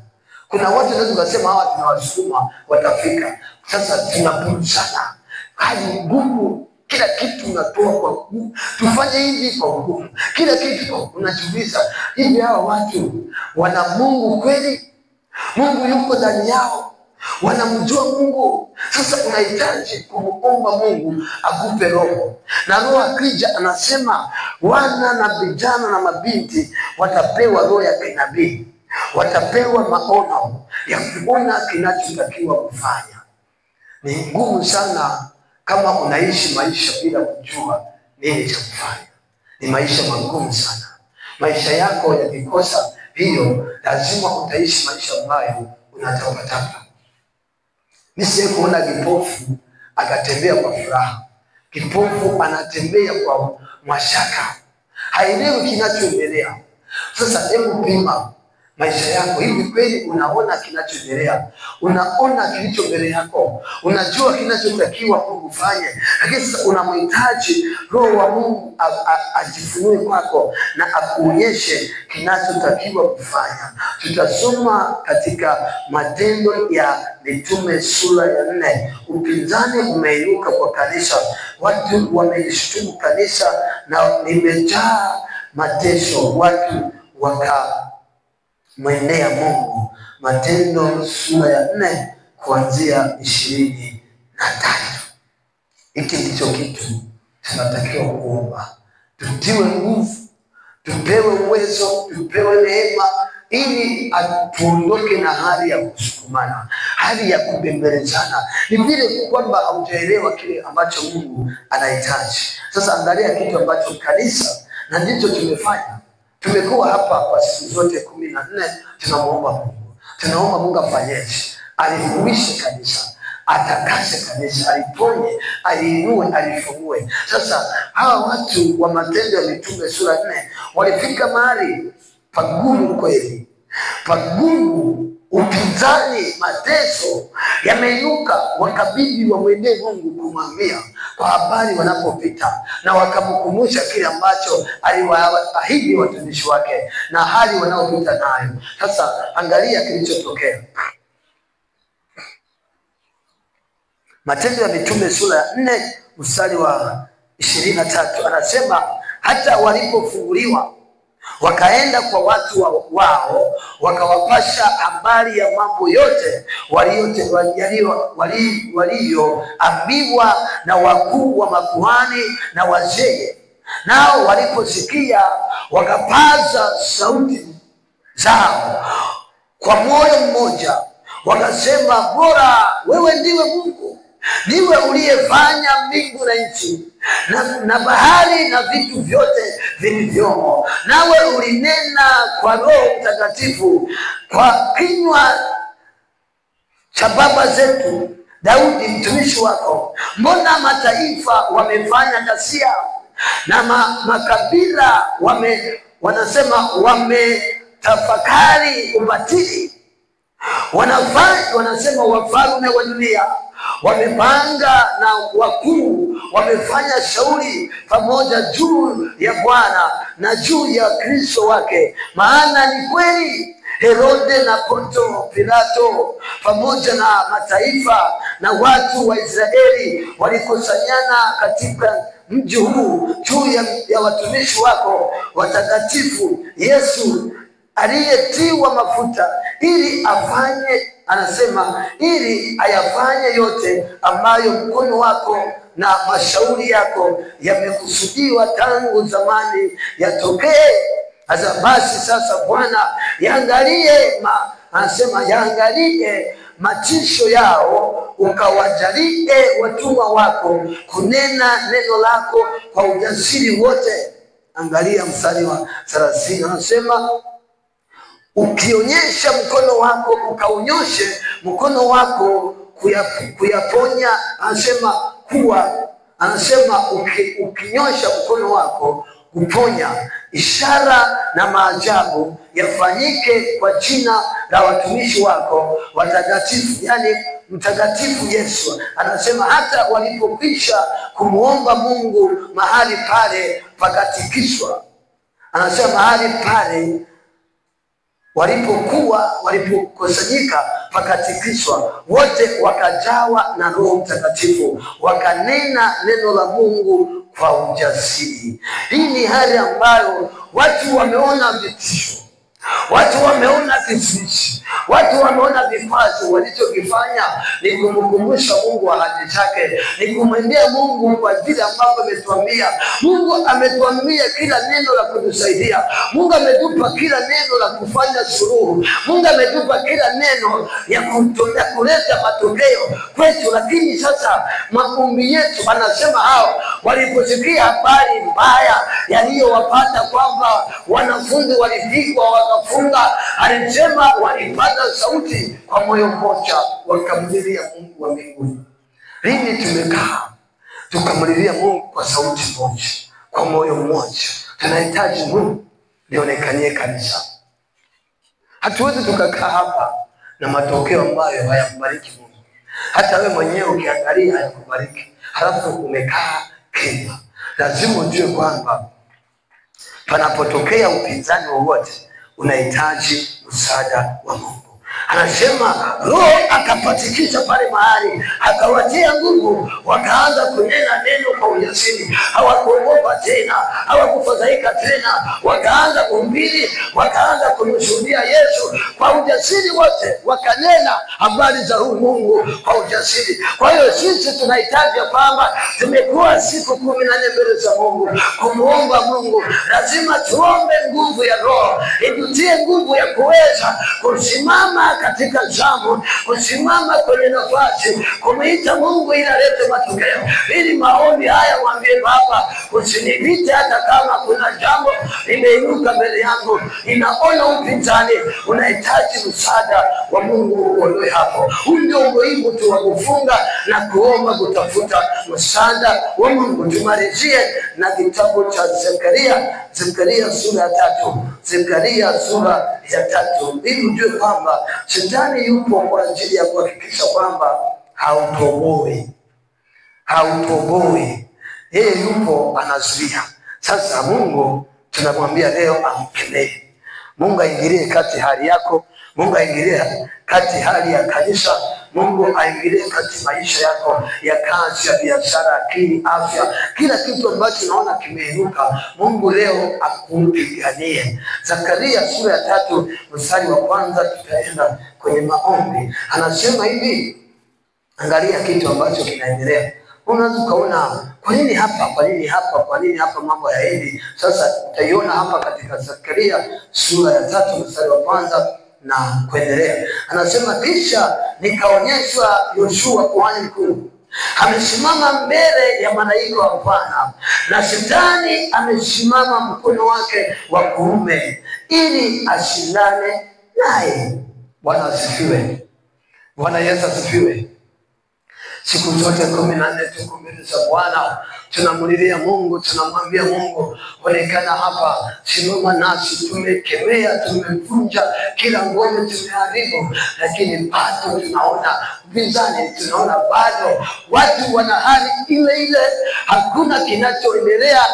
A: Kuna watu wanaweza kusema hawa tunawasukuma watafika. Sasa tunapuruzana. Hali ngumu, kila kitu unatoa kwa ngumu. Tufanye hivi kwa ngumu. Kila kitu unajiuliza, hivi hawa watu wana Mungu kweli? Mungu yuko ndani yao? Wanamjua Mungu? Sasa unahitaji kumuomba Mungu akupe Roho. Na Roho akija, anasema wana na vijana na mabinti watapewa roho ya kinabii, watapewa maono ya kuona kinachotakiwa kufanya. Ni ngumu sana kama unaishi maisha bila kujua nini cha kufanya. Ni maisha magumu sana. Maisha yako yakikosa hiyo, lazima utaishi maisha ambayo unatapatapa. Nisiye kuona kipofu akatembea kwa furaha. Kipofu anatembea kwa mashaka, haelewi kinachoendelea. Sasa hebu pima maisha yako. Hivi kweli unaona kinachoendelea? Unaona kilicho mbele yako? Unajua kinachotakiwa Mungu fanye? Lakini sasa unamhitaji Roho wa Mungu ajifunue kwako na akuonyeshe kinachotakiwa kufanya. Tutasoma katika Matendo ya Mitume sura ya 4. Upinzani umeinuka kwa kanisa. Watu wamelishutumu kanisa na limejaa mateso. Watu wakamwendea Mungu. Matendo sura ya 4 kuanzia 23. Hiki ndicho kitu tunatakiwa kuomba. Tutiwe nguvu, tupewe uwezo, tupewe neema, ili atuondoke na hali ya kusukumana, hali ya kubembelezana. Ni vile kwamba haujaelewa kile ambacho Mungu anahitaji. Sasa angalia kitu ambacho kanisa, na ndicho tumefanya. Tumekuwa hapa kwa siku zote 14, tunamuomba Mungu. Tunaomba Mungu afanyeje? Alihuishe kanisa, atakase kanisa, aliponye, aliinue, alifungue. Sasa hawa watu wa Matendo ya Mitume sura 4 walifika mahali pagumu kweli. Pagumu upinzani, mateso yameinuka, wakabidi wamwendee Mungu kumwambia kwa habari wanapopita, na wakamkumbusha kile ambacho aliwaahidi watumishi wake na hali wanaopita nayo. Sasa angalia kilichotokea. Matendo ya Mitume sura ya 4 mstari wa 23 anasema, hata walipofunguliwa wakaenda kwa watu wao wakawapasha habari ya mambo yote walioambiwa na wakuu wa makuhani na wazee. Nao waliposikia wakapaza sauti zao kwa moyo mmoja, wakasema, bora wewe ndiwe Mungu, ndiwe uliyefanya mbingu na nchi na bahari na vitu vyote vilivyomo. Nawe ulinena kwa Roho Mtakatifu kwa kinywa cha baba zetu Daudi mtumishi wako. Mbona mataifa wamefanya ghasia na makabila wametafakari ubatili? Wanasema wafalme wa dunia wamepanga na wakuu wamefanya shauri pamoja juu ya Bwana na juu ya Kristo wake. Maana ni kweli Herode na Ponto Pilato pamoja na mataifa na watu wa Israeli walikusanyana katika mji huu juu ya watumishi wako watakatifu Yesu aliyetiwa mafuta, ili ayafanye yote ambayo mkono wako na mashauri yako yamekusudiwa tangu zamani yatokee. Basi sasa Bwana, yaangalie matisho yao, ukawajalie watumwa wako kunena neno lako kwa ujasiri wote. Angalia mstari wa 30 anasema, ukionyesha mkono wako, ukaunyoshe mkono wako kuyaponya. Anasema ukinyosha mkono wako kuponya, ishara na maajabu yafanyike kwa jina la watumishi wako watakatifu, yani mtakatifu Yesu. Anasema hata walipokwisha kumuomba Mungu mahali pale pakatikiswa. Anasema mahali pale walipokusanyika pakatikiswa, wote wakajawa na Roho Mtakatifu, wakanena neno la Mungu kwa ujasiri. Hii ni hali ambayo watu wameona vitisho, watu wameona kizuizi, watu wameona vikwazo. Walichokifanya ni kumkumbusha Mungu ahadi zake, ni kumwendea Mungu kwa vile ambavyo ametuambia. Mungu ametuambia kila neno la kutusaidia. Mungu ametupa kila neno la kufanya suluhu. Mungu ametupa kila neno ya kuleta matokeo kwetu. Lakini sasa maombi yetu, anasema hao waliposikia habari mbaya yaliyowapata kwamba wanafunzi walipigwa wakafunga, alisema walipata sauti kwa moyo mmoja wakamlilia Mungu wa mbinguni. Lini tumekaa tukamlilia Mungu kwa sauti moja, kwa moyo mmoja? Tunahitaji Mungu lionekanie kanisa. Hatuwezi tukakaa hapa na matokeo ambayo hayakubariki Mungu. Hata wewe mwenyewe ukiangalia hayakubariki, halafu umekaa kimya. Lazima ujue kwamba panapotokea upinzani wowote unahitaji msaada wa Mungu. Anasema Roho akapatikisha pale mahali, akawatia nguvu, wakaanza kunena neno kwa ujasiri. Hawakuogopa tena, hawakufadhaika tena, wakaanza kuhubiri, wakaanza kumshuhudia Yesu kwa ujasiri wote, wakanena habari za huyu Mungu kwa ujasiri. Kwa hiyo sisi tunahitaji kwamba tumekuwa siku 14 mbele za Mungu kumuomba Mungu. Lazima tuombe nguvu ya Roho, itutie nguvu ya kuweza kusimama katika zamu, kusimama kwenye nafasi, kumuita Mungu ili alete matokeo. Ili maombi haya mwambie Baba, usinipite hata kama kuna jambo limeinuka mbele yangu, ninaona upinzani, unahitaji msaada wa Mungu uondoe hapo. Huu ndio umuhimu tu wa kufunga na kuomba, kutafuta msaada wa Mungu. Tumalizie na kitabu cha Zekaria sura ya 3. Zekaria Zakaria sura ya 3, ili ujue kwamba shetani yupo kwa ajili ya kuhakikisha kwamba hautoboi. Yeye yupo anazuia. Sasa Mungu tunamwambia leo amkemee. Mungu aingilie kati hali yako. Mungu aingilie kati hali ya kanisa. Mungu aingilie kati maisha yako ya kazi, ya biashara, akili, afya, kila kitu ambacho unaona kimeinuka. Mungu leo akupiganie. Zakaria sura ya 3 mstari wa 1, tutaenda kwenye maombi. Anasema hivi, angalia kitu ambacho kinaendelea. Unaweza kuona kwa nini hapa mambo hayaendi. Sasa utaiona hapa katika Zakaria sura ya 3 mstari wa 1 na kuendelea. Anasema, kisha nikaonyeshwa Yoshua kuhani mkuu amesimama mbele ya malaika wa Bwana, na shetani amesimama mkono wake wa kuume ili ashindane naye. Bwana asifiwe. Bwana Yesu asifiwe. Siku zote 14 tuko mbele za Bwana, tunamulilia Mungu, tunamwambia Mungu, onekana hapa, simama nasi. Tumekemea, tumevunja kila ngome, tumeharibu, lakini bado tunaona vizani, tunaona bado watu wana hali ile ile, hakuna kinachoendelea,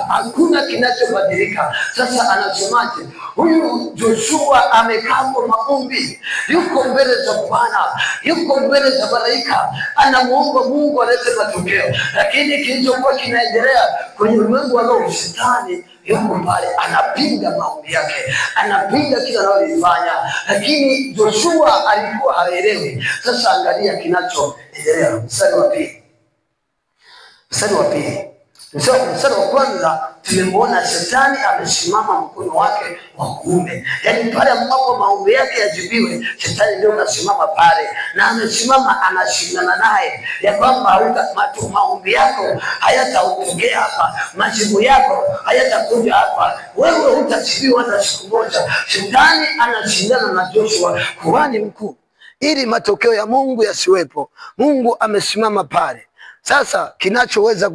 A: hakuna kinachobadilika. Sasa anasemaje? Huyu Joshua amekaa kwa maombi, yuko mbele za Bwana, yuko mbele za malaika, anamuomba Mungu alete matokeo. Lakini kilichokuwa kinaendelea kwenye ulimwengu wa roho, shetani yuko pale anapinga maombi yake, anapinga kila analofanya, lakini Joshua alikuwa haelewi. Sasa angalia kinachoendelea. Mstari wa 2. Mstari wa 1 tumemwona shetani amesimama mkono wake wa kuume. Yaani pale ambapo maombi yake yajibiwe, shetani ndio anasimama pale, na amesimama anashindana naye ya kwamba maombi yako hayatautokea hapa, majibu yako hayatakuja hapa, wewe hutajibiwa hata siku moja. Shetani anashindana na Joshua kuhani mkuu ili matokeo ya Mungu yasiwepo. Mungu amesimama pale. Sasa kinachoweza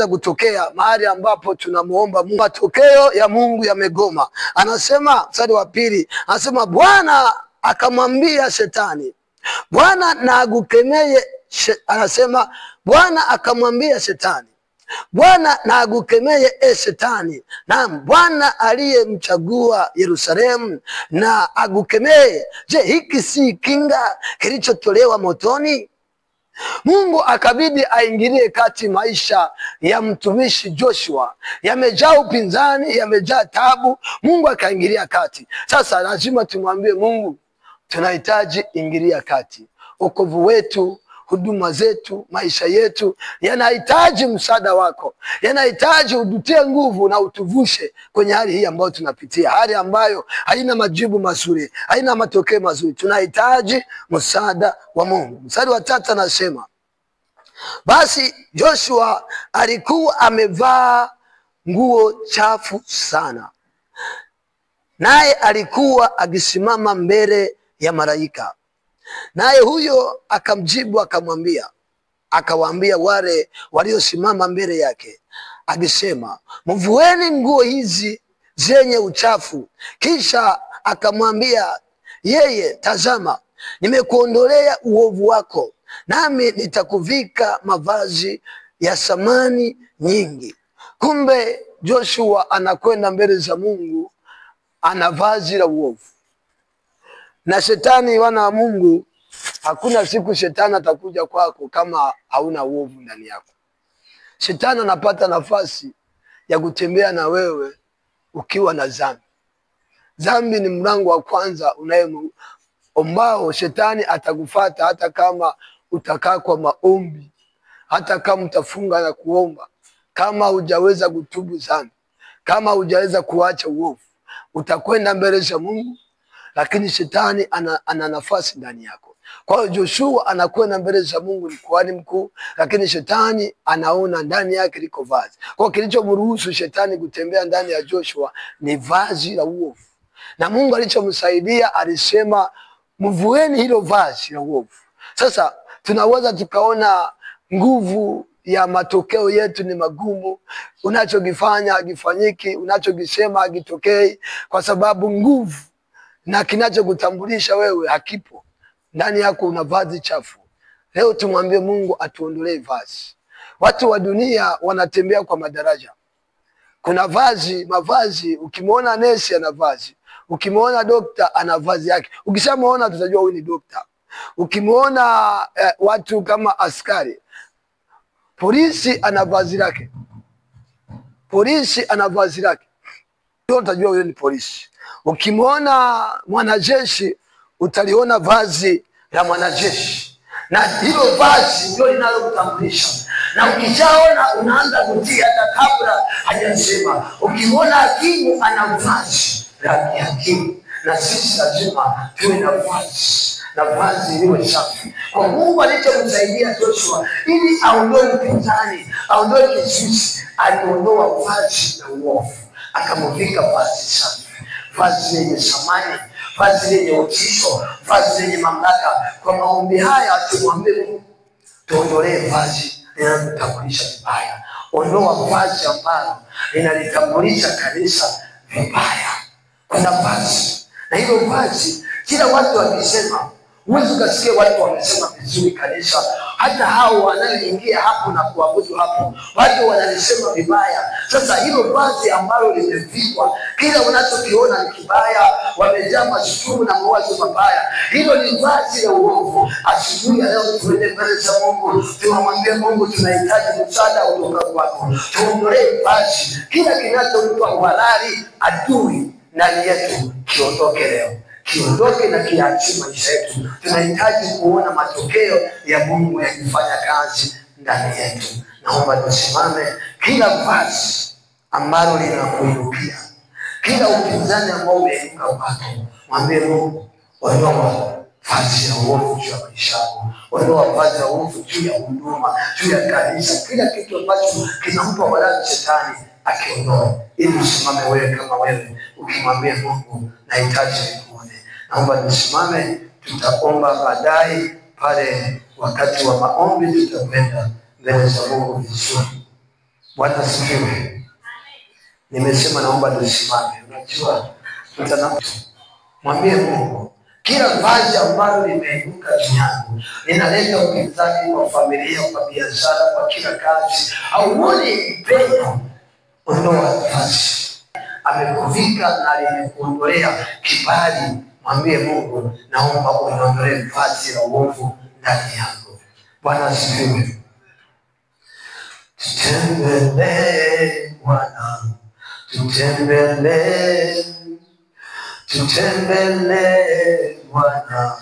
A: kutokea mahali ambapo tunamuomba Mungu, matokeo ya Mungu yamegoma. Anasema mstari wa 2, anasema Bwana akamwambia shetani, Bwana na agukemee. Anasema Bwana akamwambia shetani, Bwana na agukemee shetani, na Bwana aliyemchagua Yerusalemu na agukemee. Je, hiki si kinga kilichotolewa motoni? Mungu akabidi aingilie kati maisha ya mtumishi Joshua. Yamejaa upinzani, yamejaa tabu. Mungu akaingilia kati. Sasa lazima tumwambie Mungu, tunahitaji ingilia kati. Wokovu wetu, huduma zetu, maisha yetu yanahitaji msaada wako. Yanahitaji ututie nguvu na utuvushe kwenye hali hii ambayo tunapitia, hali ambayo haina majibu mazuri, haina matokeo mazuri. Tunahitaji msaada wa Mungu. Mstari wa 3 anasema, basi Joshua alikuwa amevaa nguo chafu sana, naye alikuwa akisimama mbele ya malaika. Naye huyo akamjibu akawaambia wale waliosimama mbele yake, akisema, mvueni nguo hizi zenye uchafu. Kisha akamwambia yeye, tazama, nimekuondolea uovu wako, nami nitakuvika mavazi ya samani nyingi. Kumbe Joshua anakwenda mbele za Mungu ana vazi la uovu. Na shetani, wana wa Mungu, hakuna siku shetani atakuja kwako kama hauna uovu ndani yako. Shetani anapata nafasi ya kutembea na wewe ukiwa na dhambi. Dhambi ni mlango wa kwanza ambao shetani atakufuata, hata kama utakaa kwa maombi, hata kama utafunga na kuomba. Kama hujaweza kutubu dhambi, kama hujaweza kuacha uovu, utakwenda mbele za Mungu, lakini shetani ana nafasi ndani yako. Kwa hiyo Joshua anakwenda mbele za Mungu, ni kuhani mkuu, lakini shetani anaona ndani yake liko vazi. Kwa hiyo kilichomruhusu shetani kutembea ndani ya Joshua ni vazi la uovu. Na Mungu alichomsaidia, alisema mvueni hilo vazi la uovu. Sasa tunaweza tukaona nguvu ya matokeo yetu ni magumu. Unachokifanya hakifanyiki, unachokisema hakitokei, kwa sababu nguvu na kinachokutambulisha wewe hakipo. Ndani yako una vazi chafu. Leo tumwambie Mungu atuondolee vazi. Watu wa dunia wanatembea kwa madaraja. Kuna mavazi, ukimwona nesi ana vazi, ukimwona dokta ana vazi yake. Ukishamuona tutajua huyu ni dokta. Ukimwona watu kama askari, polisi ana vazi lake. Polisi ana vazi lake. Ndio utajua huyo ni polisi. Ukimwona mwanajeshi utaliona vazi la mwanajeshi. Na hilo vazi ndio linalokutambulisha. Na ukishaona unaanza kutia hata kabla hajasema. Ukimwona hakimu ana vazi la hakimu. Na sisi lazima tuwe na vazi. Na vazi liwe safi. Kwa Mungu alichomsaidia Joshua ili aondoe upinzani, aondoe kizuizi, aliondoa vazi la uovu, akamvika vazi safi, vazi lenye thamani, vazi lenye utisho, vazi lenye mamlaka. Kwa maombi haya tumwambie Mungu, tuondolee vazi linalotambulisha vibaya. Ondoa vazi ambalo linalitambulisha kanisa vibaya. Kuna vazi, na hilo vazi kila watu wakisema, huwezi ukasikia watu wamesema vizuri kanisa. Hata hao wanaoingia hapo na kuabudu hapo, watu wanalisema vibaya. Sasa hilo vazi ambalo limevikwa, kila unachokiona ni kibaya, wamejaa mashutumu na mawazo mabaya, hilo ni vazi la uovu. Asubuhi ya leo tuende mbele za Mungu, tumwambie Mungu tunahitaji msaada kutoka kwako. Tuondolee vazi, kila kinachompa uhalali adui ndani yetu kiondoke leo. Kiondoke na kiachie maisha yetu. Tunahitaji kuona matokeo ya Mungu yakifanya kazi ndani yetu. Naomba tusimame. Kila vazi ambalo linakuinukia, kila upinzani ambao umeinuka kwako, mwambie Mungu, ondoa vazi la uovu juu ya maisha yako. Ondoa vazi la uovu juu ya huduma, juu ya kanisa. Kila kitu ambacho kinampa walali shetani akiondoa, ili usimame wewe kama wewe ukimwambia Mungu, nahitaji nikuone. Naomba nisimame, tutaomba baadaye pale wakati wa maombi, tutakwenda mbele za Mungu vizuri. Bwana asifiwe. Nimesema naomba nisimame. Unajua mwambie Mungu, kila vazi ambalo limeinuka duniani linaleta upinzani kwa familia, kwa biashara, kwa kila kazi, au uone mpendo, ondoa vazi. Amekuvika na limekuondolea kibali. Mwambie Mungu, naomba uniondolee vazi la uovu ndani yako. Bwana asifiwe. Tutembelee Bwana, tutembelee, tutembelee Bwana,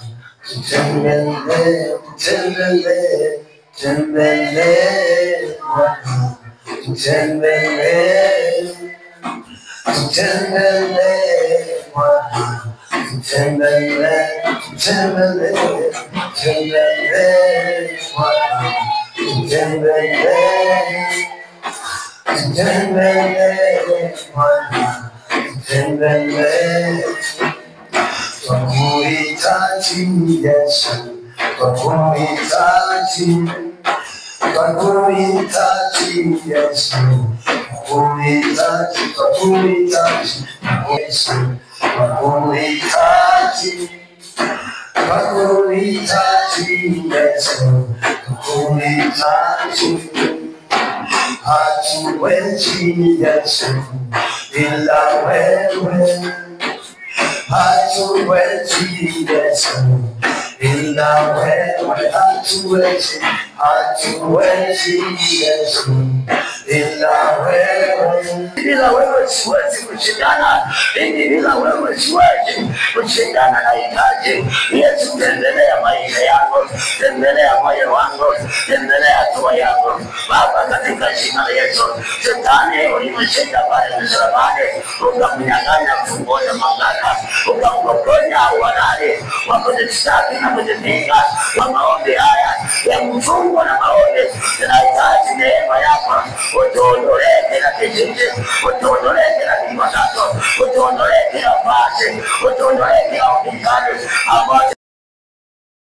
A: tutembelee, tutembelee, tutembelee Bwana, tutembelee, tutembelee Bwana, tutembelee, tutembelee, tutembelee Bwana, tutembelee, tutembelee Bwana, tutembelee. Twakuhitaji Yesu, twakuhitaji, twakuhitaji Yesu, twakuhitaji, twakuhitaji Yesu, twakuhitaji, twakuhitaji Yesu, twakuhitaji. Hatuwezi Yesu bila wewe, hatuwezi Yesu bila wewe, hatuwezi, hatuwezi Yesu bila wewe. Bila wewe siwezi kushindana, bila wewe siwezi kushindana. Nahitaji Yesu, tembelea maisha yangu, tembelea moyo wangu, tembelea hatua yangu Baba, katika jina la Yesu. Shetani ulimshinda pale msalabani, ukamnyang'anya funguo za mamlaka, ukampokonya uhalali wa kujishtaki na kujipinga. Kwa maombi haya ya mfungo na maombi, tunahitaji neema yako. Utuondolee kila kizuizi, utuondolee kila kimatatizo, utuondolee kila vazi, utuondolee kila upinzani ambao